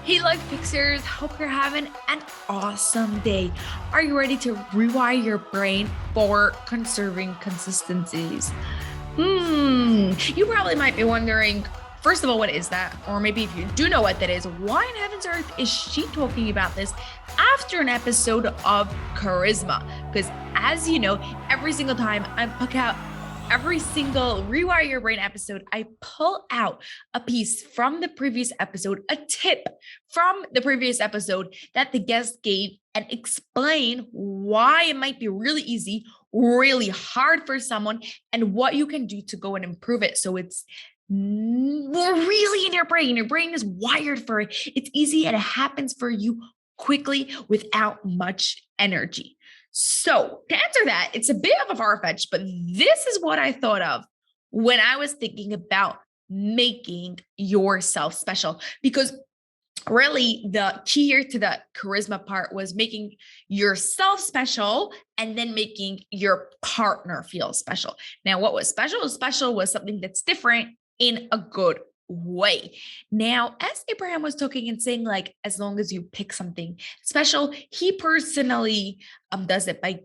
Hey Life Fixers, hope you're having an awesome day. Are you ready to rewire your brain for conserving consistencies? You probably might be wondering, first of all, what is that? Or maybe if you do know what that is, why in heaven's earth is she talking about this after an episode of Charisma? Because as you know, every single time I put out every single Rewire Your Brain episode, I pull out a piece from the previous episode, a tip from the previous episode that the guest gave, and explain why it might be really easy, really hard for someone, and what you can do to go and improve it. So it's really in your brain. Your brain is wired for it. It's easy and it happens for you quickly without much energy. So to answer that, it's a bit of a far-fetched, but this is what I thought of when I was thinking about making yourself special. Because really the key here to the charisma part was making yourself special and then making your partner feel special. Now, what was special? Special was something that's different in a good way. Now, as Ibrahim was talking and saying, like, as long as you pick something special, he personally does it by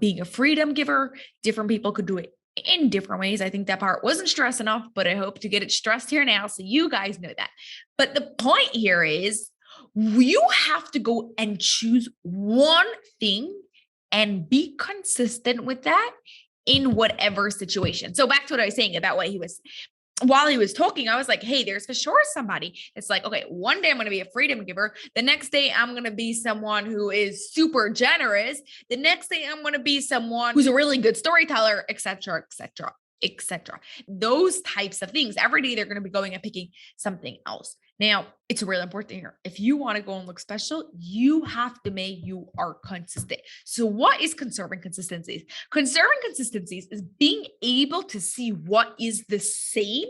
being a freedom giver. Different people could do it in different ways. I think that part wasn't stressed enough, but I hope to get it stressed here now so you guys know that. But the point here is you have to go and choose one thing and be consistent with that in whatever situation. So back to what I was saying about while he was talking, I was like, hey, there's for sure somebody. It's like, okay, one day I'm going to be a freedom giver. The next day I'm going to be someone who is super generous. The next day I'm going to be someone who's a really good storyteller, etc., etc., etc. Those types of things. Every day they're going to be going and picking something else. Now, it's really important here. If you want to go and look special, you have to make you are consistent. So what is conserving consistencies? Conserving consistencies is being able to see what is the same,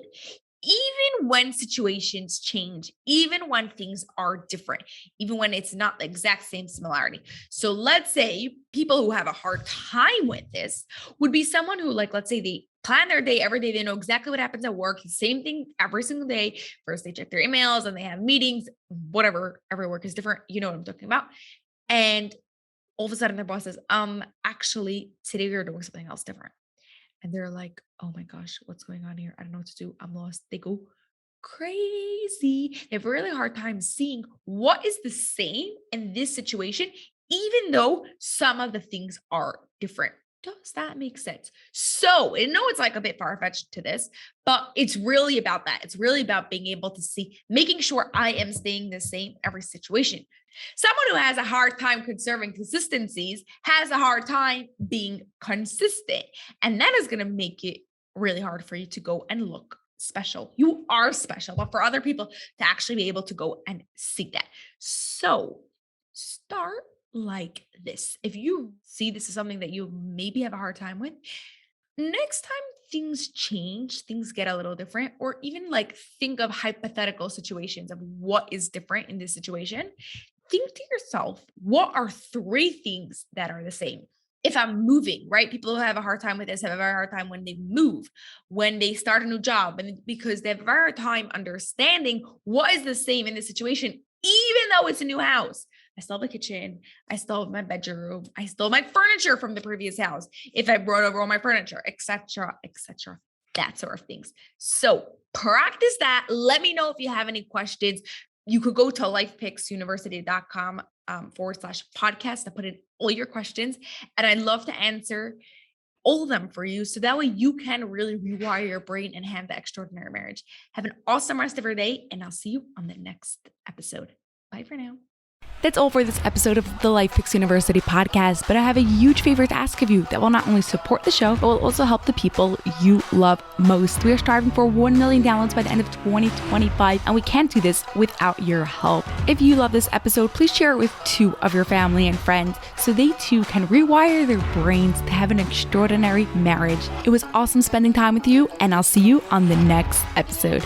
even when situations change, even when things are different, even when it's not the exact same similarity. So let's say people who have a hard time with this would be someone who, like, let's say they plan their day every day. They know exactly what happens at work. Same thing every single day. First, they check their emails and they have meetings, whatever. Every work is different. You know what I'm talking about. And all of a sudden their boss says, actually, today we're doing something else different. And they're like, oh my gosh, what's going on here? I don't know what to do. I'm lost. They go crazy. They have a really hard time seeing what is the same in this situation, even though some of the things are different. Does that make sense? So I know it's like a bit far-fetched to this, but it's really about that. It's really about being able to see, making sure I am staying the same every situation. Someone who has a hard time conserving consistencies has a hard time being consistent. And that is going to make it really hard for you to go and look special. You are special, but for other people to actually be able to go and see that. So start like this. If you see this is something that you maybe have a hard time with, next time things change, things get a little different, or even like think of hypothetical situations of what is different in this situation. Think to yourself, what are 3 things that are the same? If I'm moving, right? People who have a hard time with this have a very hard time when they move, when they start a new job, and because they have a very hard time understanding what is the same in this situation, even though it's a new house. I still have a kitchen. I still have my bedroom. I still have my furniture from the previous house. If I brought over all my furniture, etc., etc., that sort of things. So practice that. Let me know if you have any questions. You could go to lifepicksuniversity.com /podcast to put in all your questions. And I'd love to answer all of them for you. So that way you can really rewire your brain and have the extraordinary marriage. Have an awesome rest of your day. And I'll see you on the next episode. Bye for now. That's all for this episode of the Life Picks University podcast, but I have a huge favor to ask of you that will not only support the show, but will also help the people you love most. We are striving for 1 million downloads by the end of 2025, and we can't do this without your help. If you love this episode, please share it with 2 of your family and friends so they too can rewire their brains to have an extraordinary marriage. It was awesome spending time with you, and I'll see you on the next episode.